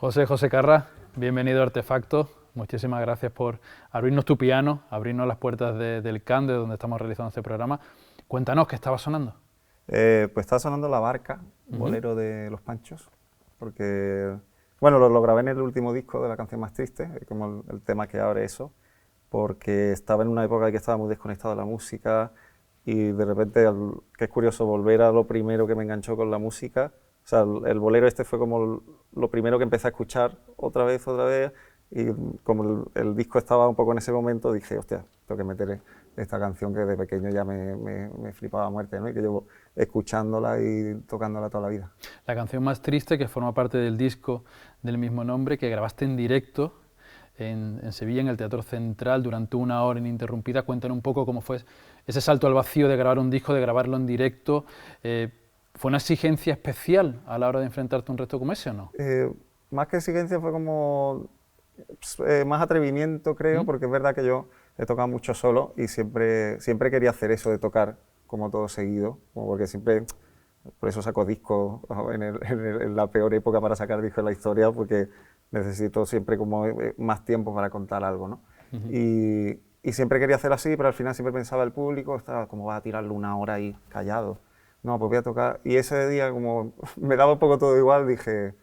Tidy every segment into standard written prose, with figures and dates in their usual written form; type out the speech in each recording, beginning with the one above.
José Carra, bienvenido a Artefacto. Muchísimas gracias por abrirnos tu piano, abrirnos las puertas del CAN, de donde estamos realizando este programa. Cuéntanos, ¿qué estaba sonando? Pues estaba sonando La Barca, bolero de Los Panchos, porque, bueno, lo grabé en el último disco de La Canción Más Triste, como el tema que abre eso, porque estaba en una época en que estaba muy desconectado de la música y de repente, que es curioso, volver a lo primero que me enganchó con la música. O sea, el bolero este fue como lo primero que empecé a escuchar otra vez, y como el disco estaba un poco en ese momento, dije, hostia, tengo que meter esta canción que de pequeño ya me flipaba a muerte, ¿no? Y que llevo escuchándola y tocándola toda la vida. La canción Más Triste, que forma parte del disco del mismo nombre, que grabaste en directo en Sevilla, en el Teatro Central, durante 1 hora ininterrumpida. Cuéntanos un poco cómo fue ese salto al vacío de grabar un disco, de grabarlo en directo. ¿Fue una exigencia especial a la hora de enfrentarte a un reto como ese o no? Más que exigencia fue como más atrevimiento, creo, porque es verdad que yo he tocado mucho solo y siempre quería hacer eso de tocar como todo seguido, como porque siempre, por eso saco discos en la peor época para sacar discos en la historia, porque necesito siempre como más tiempo para contar algo, ¿no? Y siempre quería hacer así, pero al final siempre pensaba el público, estaba como va a tirarlo 1 hora ahí callado. No, pues voy a tocar. Y ese día, como me daba un poco todo igual, dije,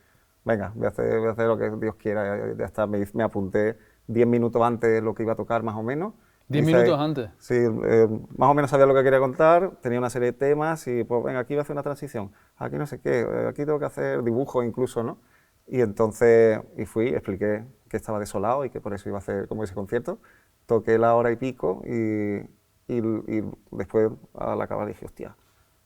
venga, voy a hacer lo que Dios quiera. Ya está, me apunté 10 minutos antes de lo que iba a tocar, más o menos. 10 minutos antes. Sí, más o menos sabía lo que quería contar, tenía una serie de temas y pues venga, aquí voy a hacer una transición, aquí no sé qué, aquí tengo que hacer dibujos incluso, ¿no? Y entonces, fui, expliqué que estaba desolado y que por eso iba a hacer como ese concierto. Toqué la hora y pico y después al acabar dije, hostia,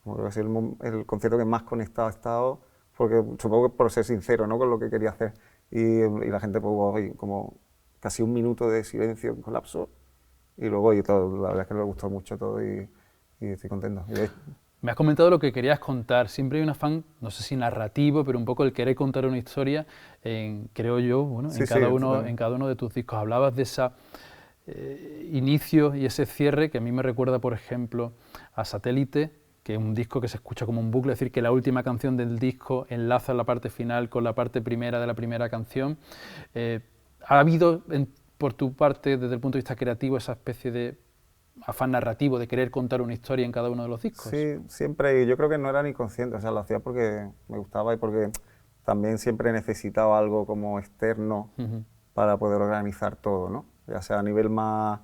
como que va a ser el concierto que más conectado he estado, porque supongo que por ser sincero, ¿no?, con lo que quería hacer. Y la gente pues como casi 1 minuto de silencio en colapso y luego y todo, la verdad es que me gustó mucho todo y estoy contento. Me has comentado lo que querías contar. Siempre hay un afán, no sé si narrativo, pero un poco el querer contar una historia, creo yo, bueno, Sí, en cada uno de tus discos. Hablabas de ese inicio y ese cierre que a mí me recuerda, por ejemplo, a Satélite, que es un disco que se escucha como un bucle, es decir, que la última canción del disco enlaza la parte final con la parte primera de la primera canción. ¿Ha habido, por tu parte, desde el punto de vista creativo, esa especie de afán narrativo de querer contar una historia en cada uno de los discos? Sí, siempre, y yo creo que no era ni consciente, o sea, lo hacía porque me gustaba y porque también siempre necesitaba algo como externo para poder organizar todo, ¿no? Ya sea a nivel más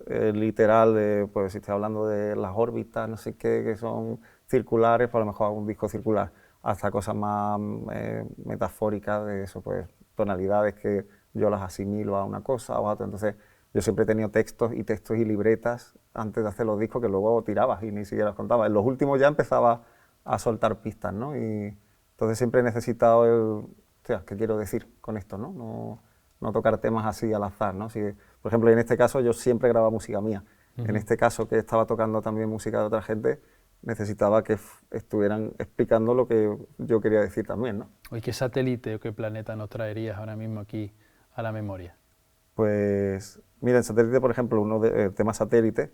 literal, pues si estoy hablando de las órbitas, no sé qué, que son circulares, pues a lo mejor hago un disco circular, hasta cosas más metafóricas de eso, pues tonalidades que yo las asimilo a una cosa o a otra. Entonces, yo siempre he tenido textos y libretas antes de hacer los discos que luego tirabas y ni siquiera los contaba. En los últimos ya empezaba a soltar pistas, ¿no? Y entonces siempre he necesitado hostia, ¿qué quiero decir con esto, no? No tocar temas así al azar, ¿no? Si, por ejemplo, en este caso yo siempre grababa música mía. En este caso, que estaba tocando también música de otra gente, necesitaba que estuvieran explicando lo que yo quería decir también, ¿no? ¿Y qué satélite o qué planeta nos traerías ahora mismo aquí a la memoria? Pues, mira, en Satélite, por ejemplo, el tema Satélite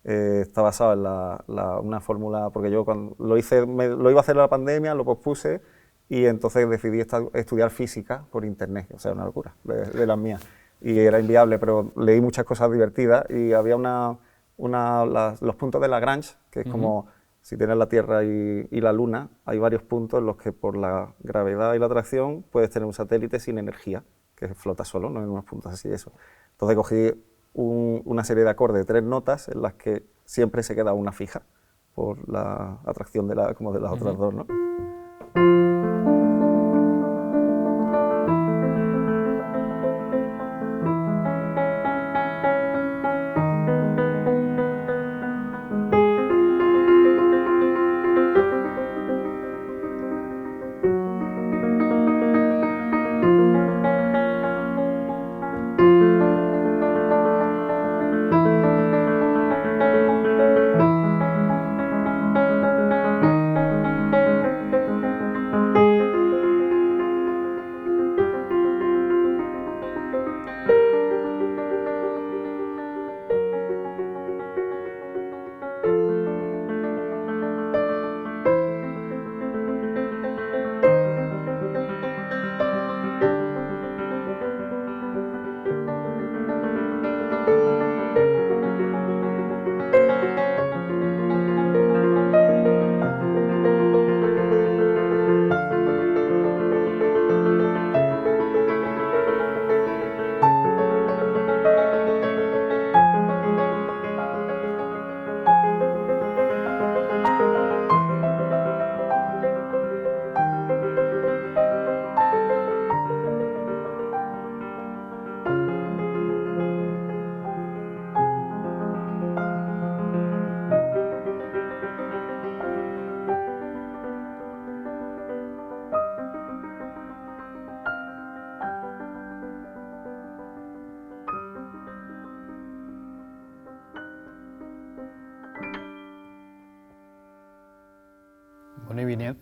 está basado en una fórmula, porque yo cuando lo hice, lo iba a hacer en la pandemia, lo pospuse, y entonces decidí estudiar física por internet, o sea, una locura, de las mías. Y era inviable, pero leí muchas cosas divertidas y había los puntos de Lagrange, que es como si tienes la Tierra y la Luna, hay varios puntos en los que por la gravedad y la atracción puedes tener un satélite sin energía, que flota solo, no en unos puntos así, eso. Entonces cogí una serie de acordes de 3 notas en las que siempre se queda una fija por la atracción como de las otras dos, ¿no?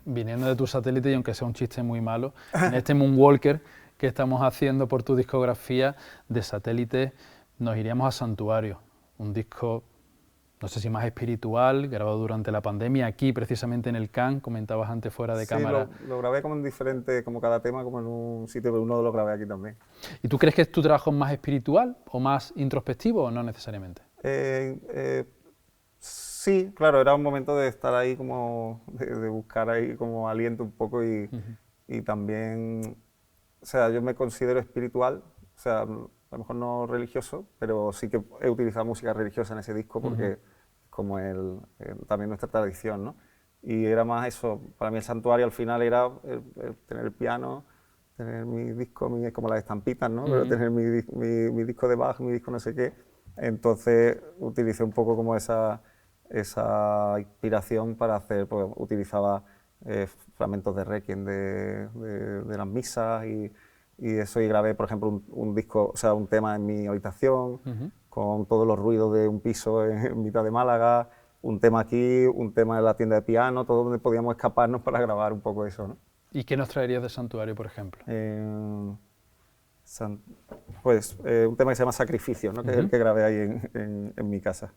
viniendo de tu satélite, y aunque sea un chiste muy malo, en este Moonwalker que estamos haciendo por tu discografía de satélite, nos iríamos a Santuario, un disco, no sé si más espiritual, grabado durante la pandemia, aquí precisamente en el CAN, comentabas antes fuera de cámara. Sí, lo grabé como en diferente, como cada tema, como en un sitio, pero uno lo grabé aquí también. ¿Y tú crees que tu trabajo es más espiritual o más introspectivo o no necesariamente? Sí, claro, era un momento de estar ahí como, de buscar ahí como aliento un poco y también, o sea, yo me considero espiritual, o sea, a lo mejor no religioso, pero sí que he utilizado música religiosa en ese disco porque como también nuestra tradición, ¿no? Y era más eso, para mí el santuario al final era el tener el piano, tener mi disco, como las estampitas, ¿no? Pero tener mi disco de Bach, mi disco no sé qué. Entonces utilicé un poco como esa inspiración para hacer, pues utilizaba fragmentos de Requiem de las misas y eso, y grabé, por ejemplo, un disco, o sea, un tema en mi habitación, con todos los ruidos de un piso en mitad de Málaga, un tema aquí, un tema en la tienda de piano, todo donde podíamos escaparnos para grabar un poco eso, ¿no? ¿Y qué nos traerías de Santuario, por ejemplo? Un tema que se llama Sacrificio, ¿no? Que es el que grabé ahí en mi casa.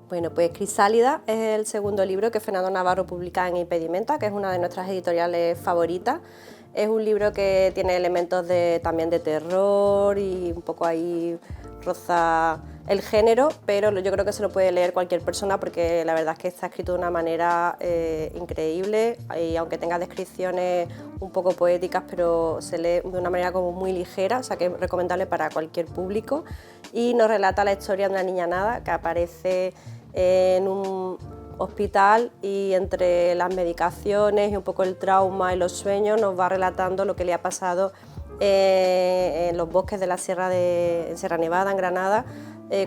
Bueno, pues Crisálida es el segundo libro que Fernando Navarro publica en Impedimenta, que es una de nuestras editoriales favoritas. Es un libro que tiene elementos también de terror y un poco ahí roza el género, pero yo creo que se lo puede leer cualquier persona porque la verdad es que está escrito de una manera increíble y aunque tenga descripciones un poco poéticas, pero se lee de una manera como muy ligera, o sea que es recomendable para cualquier público, y nos relata la historia de una niña nada que aparece en un hospital y entre las medicaciones y un poco el trauma y los sueños nos va relatando lo que le ha pasado en los bosques de la Sierra Nevada, en Granada,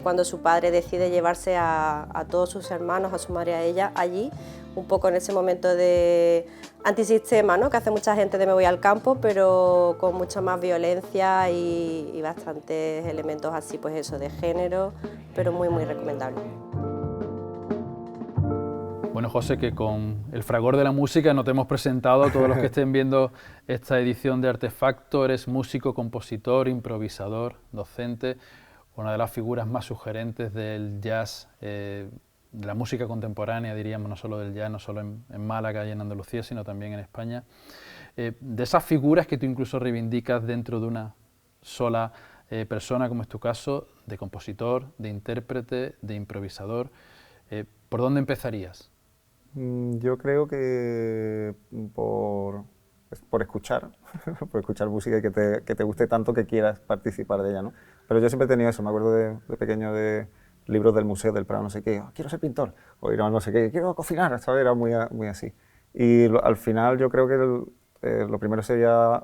cuando su padre decide llevarse a todos sus hermanos, a su madre y a ella allí, un poco en ese momento de antisistema, ¿no?, que hace mucha gente de me voy al campo, pero con mucha más violencia y bastantes elementos así, pues eso, de género, pero muy, muy recomendable. Bueno, José, que con el fragor de la música no te hemos presentado a todos los que estén viendo esta edición de Artefacto. Eres músico, compositor, improvisador, docente, una de las figuras más sugerentes del jazz, de la música contemporánea, diríamos, no solo del jazz, no solo en Málaga y en Andalucía, sino también en España. De esas figuras que tú incluso reivindicas dentro de una sola persona, como es tu caso, de compositor, de intérprete, de improvisador, ¿por dónde empezarías? Yo creo que por escuchar, por escuchar música y que te guste tanto que quieras participar de ella, ¿no? Pero yo siempre he tenido eso, me acuerdo de pequeño de libros del Museo del Prado, no sé qué, quiero ser pintor, o ir a no sé qué, quiero cocinar, ¿sabes? Era muy así. Y al final yo creo que lo primero sería,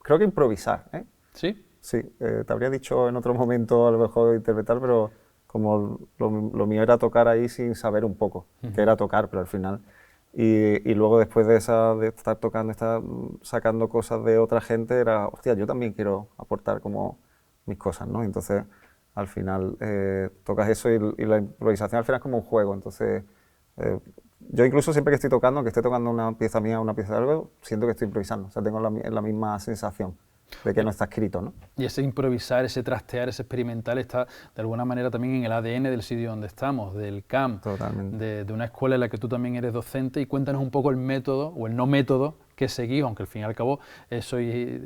creo que improvisar, ¿eh? ¿Sí? Sí, te habría dicho en otro momento a lo mejor interpretar, pero como lo mío era tocar ahí sin saber un poco, que era tocar, pero al final. Y luego después de estar tocando, estar sacando cosas de otra gente, era, hostia, yo también quiero aportar como mis cosas, ¿no? Entonces, al final tocas eso y la improvisación al final es como un juego, entonces yo incluso siempre que estoy tocando, que esté tocando una pieza mía o una pieza de algo, siento que estoy improvisando, o sea, tengo la misma sensación de que no está escrito, ¿no? Y ese improvisar, ese trastear, ese experimental está de alguna manera también en el ADN del sitio donde estamos, del CAM, de una escuela en la que tú también eres docente, y cuéntanos un poco el método o el no método que seguís, aunque al fin y al cabo sois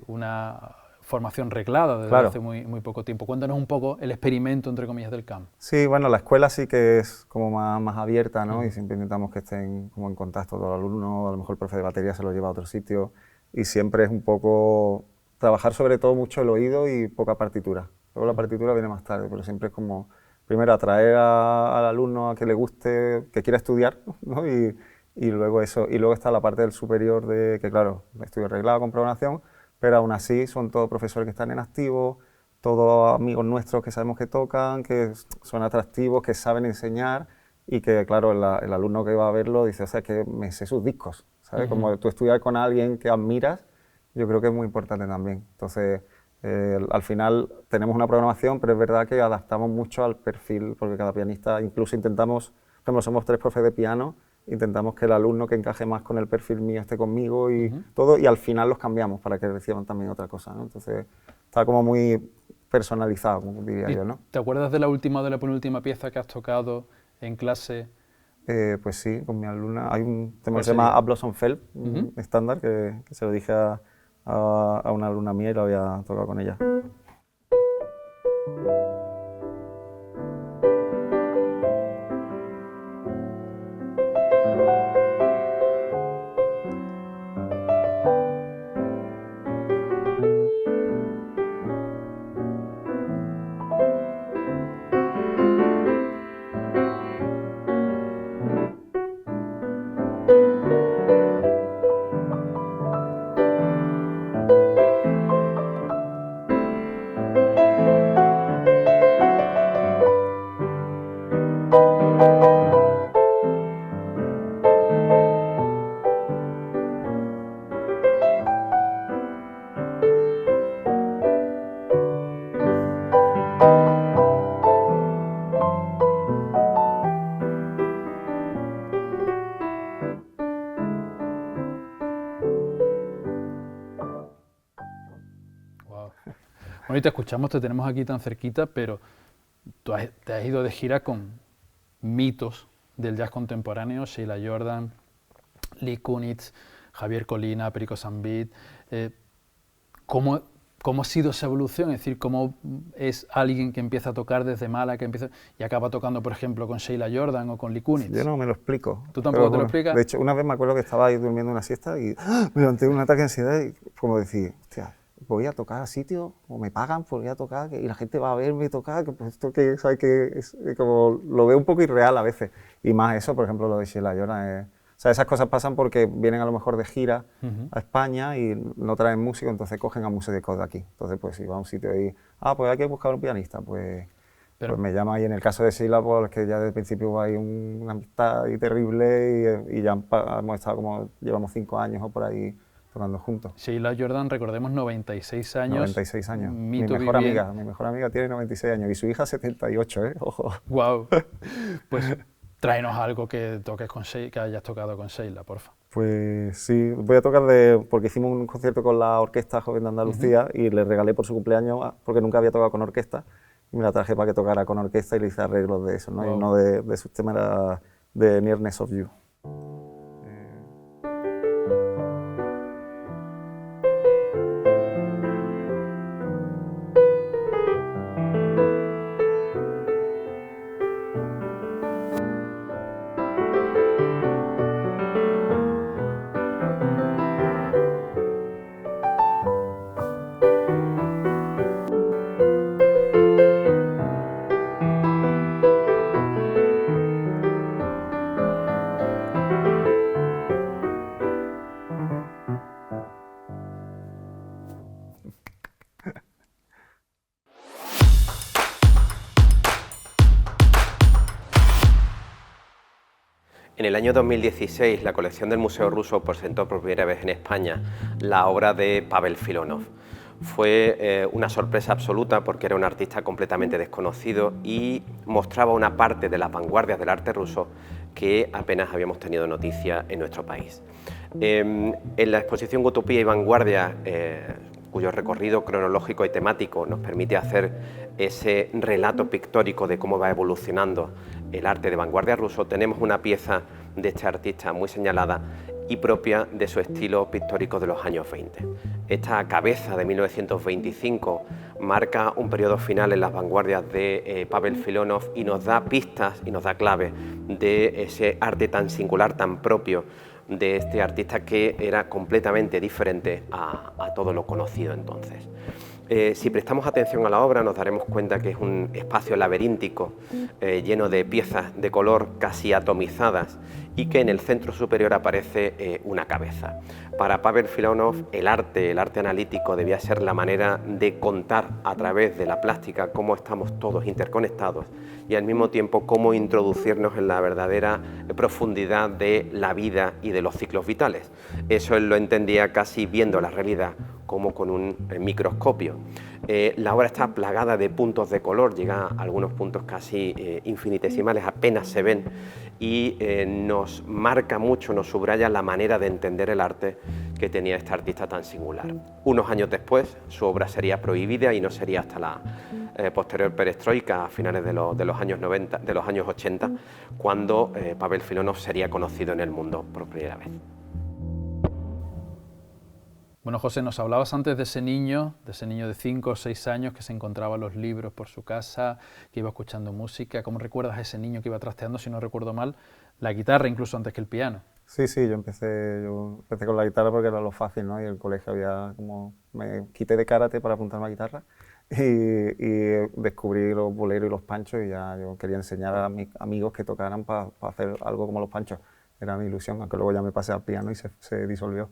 una formación reglada desde hace muy poco tiempo. Cuéntanos un poco el experimento, entre comillas, del CAM. Sí, bueno, la escuela sí que es como más abierta, ¿no? Y siempre intentamos que estén como en contacto todos los alumnos, a lo mejor el profe de batería se lo lleva a otro sitio, y siempre es un poco trabajar sobre todo mucho el oído y poca partitura. Luego la partitura viene más tarde, pero siempre es como, primero atraer al alumno a que le guste, que quiera estudiar, ¿no? Y luego eso, y luego está la parte del superior de que claro, estudio reglado con programación, pero aún así son todos profesores que están en activo, todos amigos nuestros que sabemos que tocan, que son atractivos, que saben enseñar y que claro, el alumno que va a verlo dice, o sea, que me sé sus discos, ¿sabes? Como tú estudiar con alguien que admiras, yo creo que es muy importante también. Entonces, al final tenemos una programación, pero es verdad que adaptamos mucho al perfil, porque cada pianista, incluso intentamos, por ejemplo, somos 3 profes de piano, intentamos que el alumno que encaje más con el perfil mío esté conmigo y todo, y al final los cambiamos para que reciban también otra cosa, ¿no? Entonces, está como muy personalizado, como diría yo, ¿no? ¿Te acuerdas de la última o de la penúltima pieza que has tocado en clase? Pues sí, con mi alumna. Hay un tema que se llama A Blossom Fell, un estándar que se lo dije a una alumna mía y lo había tocado con ella. Bueno, y te escuchamos, te tenemos aquí tan cerquita, pero te has ido de gira con mitos del jazz contemporáneo, Sheila Jordan, Lee Kunitz, Javier Colina, Perico Zambit. ¿Cómo ha sido esa evolución? Es decir, ¿cómo es alguien que empieza a tocar desde mala, que empieza y acaba tocando, por ejemplo, con Sheila Jordan o con Lee Kunitz? Yo no me lo explico. ¿Tú tampoco te lo explicas? De hecho, una vez me acuerdo que estaba ahí durmiendo una siesta y me levanté de un ataque de ansiedad y como decir, hostia, voy a tocar a sitio o me pagan por ir a tocar y la gente va a verme tocar, que pues esto que sabes que es como lo veo un poco irreal a veces. Y más eso, por ejemplo, lo de Sheila Jordan. O sea, esas cosas pasan porque vienen a lo mejor de gira a España y no traen músico, entonces cogen a músicos de aquí. Entonces, pues si va a un sitio y, pues hay que buscar un pianista, pues me llama. Y en el caso de Sheila, pues que ya desde el principio hay una amistad ahí terrible y ya hemos estado como, llevamos 5 años o por ahí tocando juntos. Sheila Jordan, recordemos, 96 años. 96 años. Mi mejor amiga tiene 96 años y su hija 78, Ojo. Wow. Pues tráenos algo que toques con Sheila, que hayas tocado con Sheila, porfa. Pues sí, voy a tocar porque hicimos un concierto con la Orquesta Joven de Andalucía y le regalé por su cumpleaños, porque nunca había tocado con orquesta, y me la traje para que tocara con orquesta y le hice arreglos de eso, ¿no? Wow. Y uno de sus temas era de Nearness of You. En el año 2016, la colección del Museo Ruso presentó por primera vez en España la obra de Pavel Filonov. Fue una sorpresa absoluta porque era un artista completamente desconocido y mostraba una parte de las vanguardias del arte ruso que apenas habíamos tenido noticia en nuestro país. En la exposición Utopía y Vanguardia, cuyo recorrido cronológico y temático nos permite hacer ese relato pictórico de cómo va evolucionando el arte de vanguardia ruso, tenemos una pieza de este artista muy señalada y propia de su estilo pictórico de los años 20. Esta cabeza de 1925 marca un periodo final en las vanguardias de Pavel Filonov y nos da pistas y nos da claves de ese arte tan singular, tan propio de este artista que era completamente diferente a todo lo conocido entonces. Si prestamos atención a la obra nos daremos cuenta que es un espacio laberíntico lleno de piezas de color casi atomizadas y que en el centro superior aparece una cabeza. Para Pavel Filonov el arte analítico debía ser la manera de contar a través de la plástica cómo estamos todos interconectados y al mismo tiempo cómo introducirnos en la verdadera profundidad de la vida y de los ciclos vitales. Eso él lo entendía casi viendo la realidad como con un microscopio. La obra está plagada de puntos de color, llega a algunos puntos casi infinitesimales, apenas se ven, y nos marca mucho, nos subraya la manera de entender el arte que tenía este artista tan singular. Unos años después, su obra sería prohibida y no sería hasta la posterior perestroika, a finales de los años 90, de los años 80, cuando Pavel Filonov sería conocido en el mundo por primera vez. Bueno, José, nos hablabas antes de ese niño de 5 o 6 años que se encontraba los libros por su casa, que iba escuchando música. ¿Cómo recuerdas a ese niño que iba trasteando, si no recuerdo mal, la guitarra incluso antes que el piano? Sí, yo empecé con la guitarra porque era lo fácil, ¿no? Y en el colegio me quité de karate para apuntarme a guitarra y descubrí los boleros y los panchos y ya yo quería enseñar a mis amigos que tocaran para hacer algo como los panchos. Era mi ilusión, aunque luego ya me pasé al piano y se disolvió.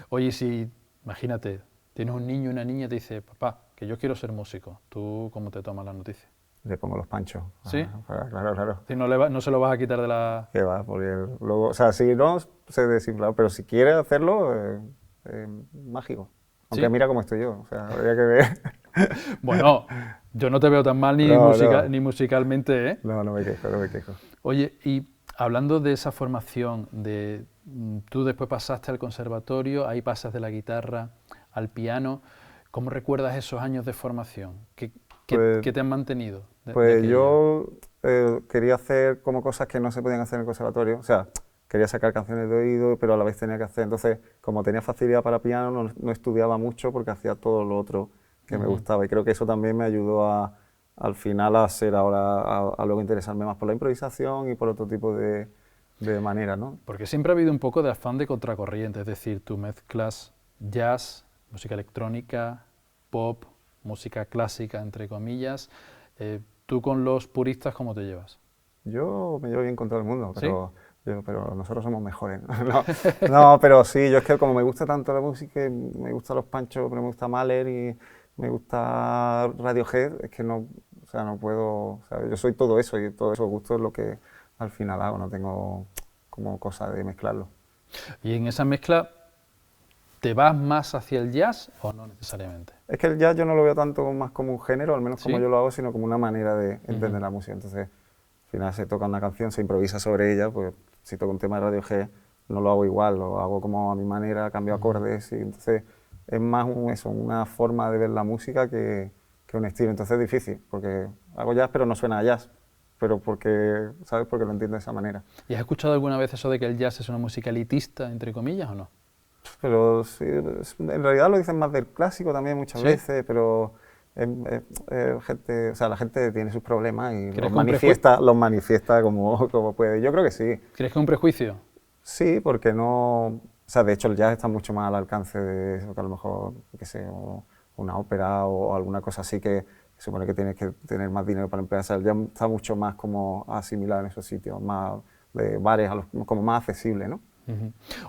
Oye, si imagínate, tienes un niño y una niña y te dice, papá, que yo quiero ser músico, ¿tú cómo te tomas la noticia? Le pongo los panchos. ¿Sí? Claro. Si no se lo vas a quitar de la... Que va, porque luego, o sea, si no, se desinfla, pero si quiere hacerlo, mágico. Aunque ¿Sí? mira cómo estoy yo, o sea, habría que ver. Bueno, yo no te veo tan mal ni musicalmente, ¿eh? No me quejo. Oye, y hablando de esa formación, tú después pasaste al conservatorio, ahí pasas de la guitarra al piano. ¿Cómo recuerdas esos años de formación? ¿Qué te han mantenido? Pues yo quería hacer como cosas que no se podían hacer en el conservatorio, o sea, quería sacar canciones de oído, pero a la vez tenía que hacer, entonces, como tenía facilidad para piano, no estudiaba mucho porque hacía todo lo otro que me gustaba, y creo que eso también me ayudó al final a ser ahora, a luego interesarme más por la improvisación y por otro tipo de maneras, ¿no? Porque siempre ha habido un poco de afán de contracorriente, es decir, tú mezclas jazz, música electrónica, pop, música clásica, entre comillas. ¿Tú con los puristas cómo te llevas? Yo me llevo bien con todo el mundo, pero, ¿Sí? pero nosotros somos mejores. No, pero sí, yo es que como me gusta tanto la música, me gustan los Panchos, pero me gusta Mahler y me gusta Radiohead, es que no puedo, o sea, yo soy todo eso y todo eso gusto es lo que al final hago, no tengo como cosa de mezclarlo. Y en esa mezcla, ¿te vas más hacia el jazz o no necesariamente? Es que el jazz yo no lo veo tanto más como un género, al menos como ¿Sí? yo lo hago, sino como una manera de entender la música. Entonces, al final se toca una canción, se improvisa sobre ella, pues si toco un tema de Radiohead no lo hago igual, lo hago como a mi manera, cambio acordes, y entonces es más una forma de ver la música que un estilo. Entonces es difícil, porque hago jazz pero no suena a jazz, pero ¿sabes? Porque lo entiendo de esa manera. ¿Y has escuchado alguna vez eso de que el jazz es una música elitista, entre comillas, o no? Pero sí, en realidad lo dicen más del clásico también muchas veces, pero gente, o sea, la gente tiene sus problemas y los manifiesta como puede. Yo creo que sí. ¿Crees que es un prejuicio? Sí, porque no... O sea, de hecho el jazz está mucho más al alcance de eso que a lo mejor, qué sé, una ópera o alguna cosa así que supone que tienes que tener más dinero para empezar. El jazz está mucho más como asimilado en esos sitios, más de bares, como más accesible, ¿no?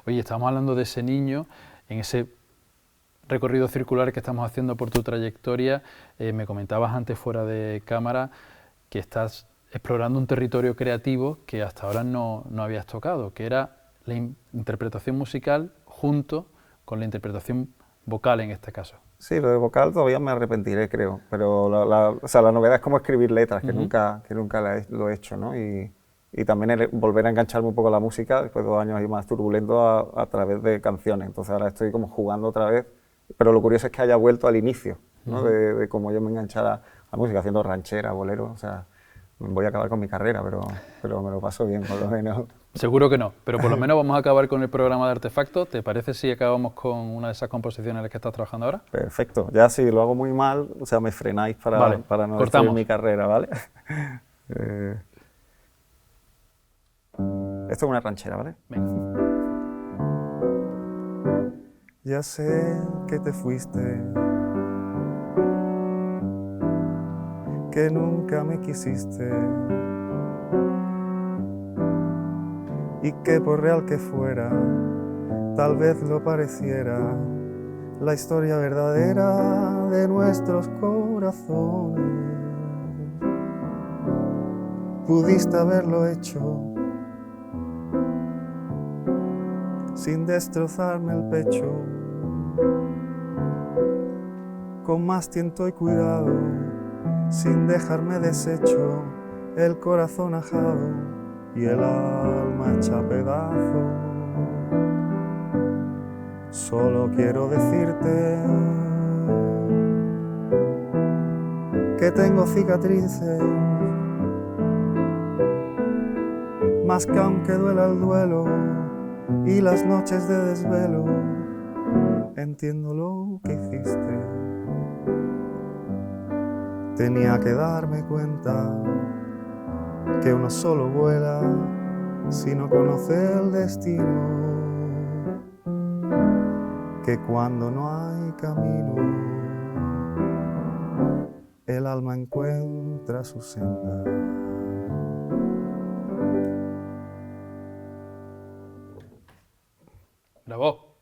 Oye, estamos hablando de ese niño, en ese recorrido circular que estamos haciendo por tu trayectoria. Me comentabas antes fuera de cámara que estás explorando un territorio creativo que hasta ahora no habías tocado, que era la interpretación musical junto con la interpretación vocal en este caso. Sí, lo de vocal todavía me arrepentiré, creo, pero o sea, la novedad es como escribir letras, que nunca lo he hecho, ¿no? Y también volver a engancharme un poco a la música después de 2 años ahí más turbulentos a través de canciones. Entonces ahora estoy como jugando otra vez, pero lo curioso es que haya vuelto al inicio, ¿no? De cómo yo me enganchara a la música, haciendo ranchera, bolero, o sea, voy a acabar con mi carrera, pero me lo paso bien, por lo menos. Seguro que no, pero por lo menos vamos a acabar con el programa de Artefacto. ¿Te parece si acabamos con una de esas composiciones en las que estás trabajando ahora? Perfecto, ya si lo hago muy mal, o sea, me frenáis Vale, para no cortamos. destruir mi carrera, ¿vale? Esto es una ranchera, ¿vale? Venga. Ya sé que te fuiste, que nunca me quisiste y que por real que fuera, tal vez lo pareciera, la historia verdadera de nuestros corazones. Pudiste haberlo hecho sin destrozarme el pecho, con más tiento y cuidado, sin dejarme deshecho, el corazón ajado y el alma hecha pedazos. Solo quiero decirte que tengo cicatrices, más que aunque duela el duelo y las noches de desvelo, entiendo lo que hiciste. Tenía que darme cuenta que uno solo vuela si no conoce el destino, que cuando no hay camino el alma encuentra su senda. Bravo.